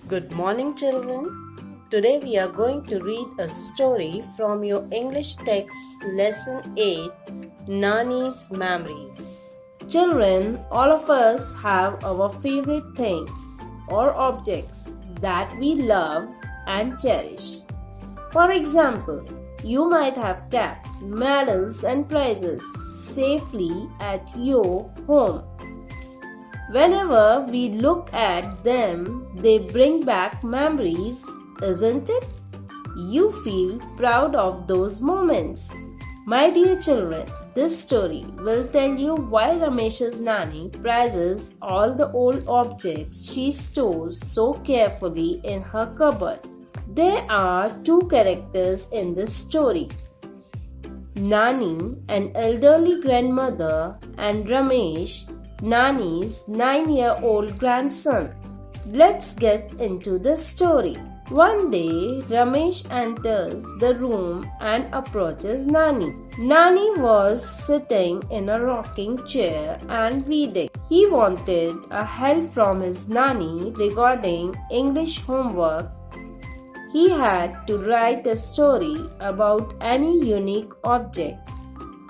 Good morning, children. Today we are going to read a story from your English text, Lesson 8, Nani'S Memories. Children, all of us have our favorite things or objects that we love and cherish. For example, you might have kept medals and prizes safely at your home. Whenever we look at them, they bring back memories, isn't it? You feel proud of those moments. My dear children, this story will tell you why Ramesh's Nani prizes all the old objects she stores so carefully in her cupboard. There are two characters in this story. Nani, an elderly grandmother, and Ramesh, Nani's 9-year-old grandson. Let's get into the story. One day, Ramesh enters the room and approaches Nani. Nani was sitting in a rocking chair and reading. He wanted a help from his Nani regarding English homework. He had to write a story about any unique object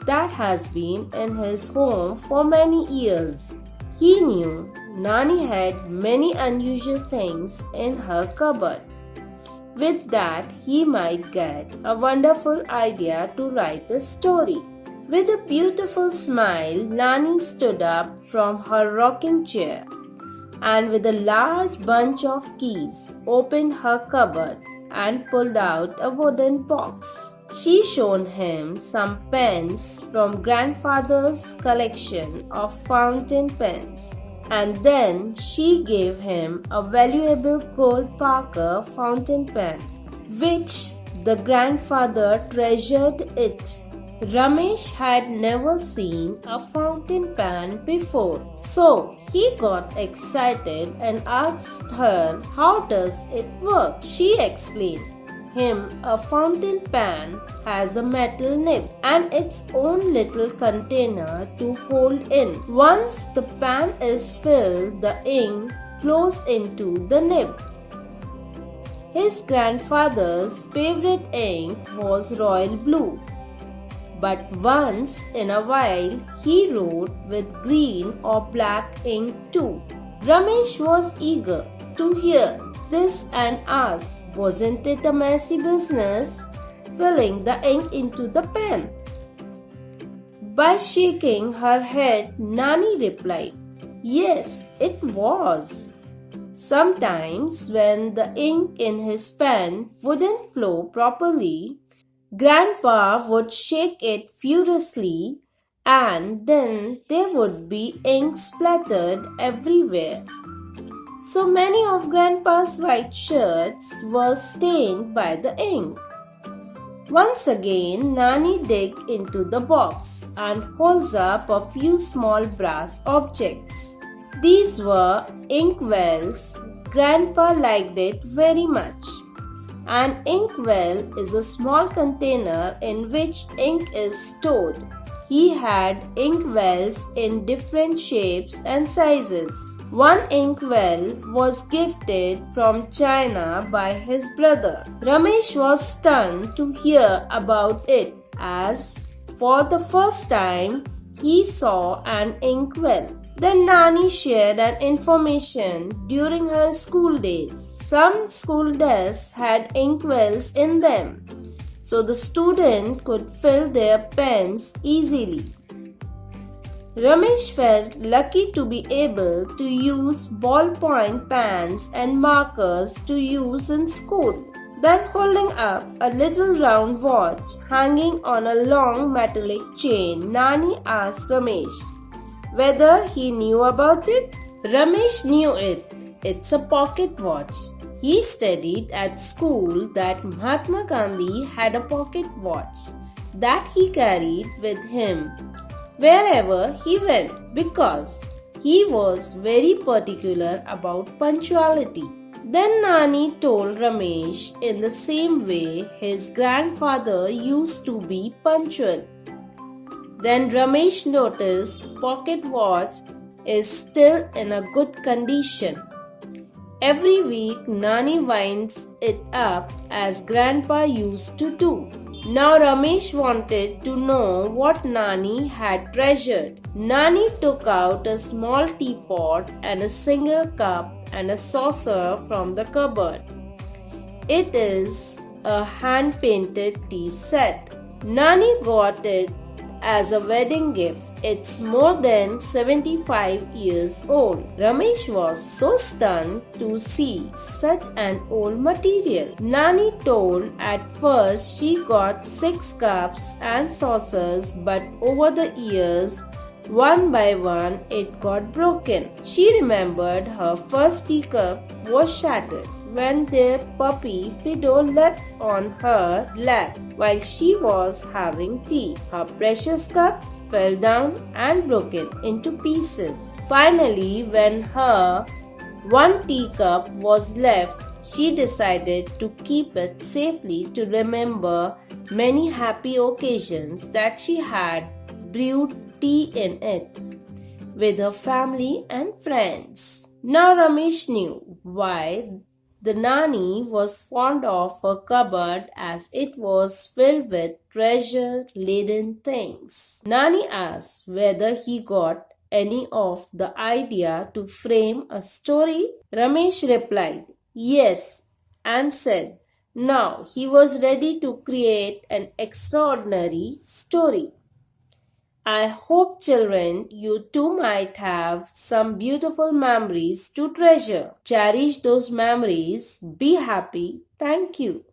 that has been in his home for many years. He knew Nani had many unusual things in her cupboard. With that, he might get a wonderful idea to write a story. With a beautiful smile, Nani stood up from her rocking chair and with a large bunch of keys opened her cupboard and pulled out a wooden box. She showed him some pens from grandfather's collection of fountain pens, and then she gave him a valuable gold Parker fountain pen, which the grandfather treasured it. Ramesh had never seen a fountain pen before, so he got excited and asked her, "How does it work?" She explained him a fountain pen has a metal nib and its own little container to hold in. Once the pan is filled, the ink flows into the nib. His grandfather's favorite ink was royal blue. But once in a while, he wrote with green or black ink too. Ramesh was eager to hear this and asked, "Wasn't it a messy business filling the ink into the pen?" By shaking her head, Nani replied, "Yes, it was. Sometimes when the ink in his pen wouldn't flow properly, Grandpa would shake it furiously and then there would be ink splattered everywhere. So many of Grandpa's white shirts were stained by the ink." Once again, Nani digs into the box and holds up a few small brass objects. These were ink wells. Grandpa liked it very much. An inkwell is a small container in which ink is stored. He had inkwells in different shapes and sizes. One inkwell was gifted from China by his brother. Ramesh was stunned to hear about it as, for the first time, he saw an inkwell. Then Nani shared an information during her school days. Some school desks had inkwells in them, so the student could fill their pens easily. Ramesh felt lucky to be able to use ballpoint pens and markers to use in school. Then holding up a little round watch hanging on a long metallic chain, Nani asked Ramesh whether he knew about it. Ramesh knew it. It's a pocket watch. He studied at school that Mahatma Gandhi had a pocket watch that he carried with him wherever he went because he was very particular about punctuality. Then Nani told Ramesh in the same way his grandfather used to be punctual. Then Ramesh noticed pocket watch is still in a good condition. Every week, Nani winds it up as Grandpa used to do. Now Ramesh wanted to know what Nani had treasured. Nani took out a small teapot and a single cup and a saucer from the cupboard. It is a hand painted tea set. Nani got it as a wedding gift. It's more than 75 years old. Ramesh was so stunned to see such an old material. Nani told at first she got 6 cups and saucers, but over the years, one by one, it got broken. She remembered her first teacup was shattered when their puppy Fido leapt on her lap while she was having tea. Her precious cup fell down and broken into pieces. Finally, when her one teacup was left, she decided to keep it safely to remember many happy occasions that she had brewed tea in it with her family and friends. Now Ramesh knew why the Nani was fond of her cupboard as it was filled with treasure-laden things. Nani asked whether he got any of the idea to frame a story. Ramesh replied, yes, and said, now he was ready to create an extraordinary story. I hope, children, you too might have some beautiful memories to treasure. Cherish those memories. Be happy. Thank you.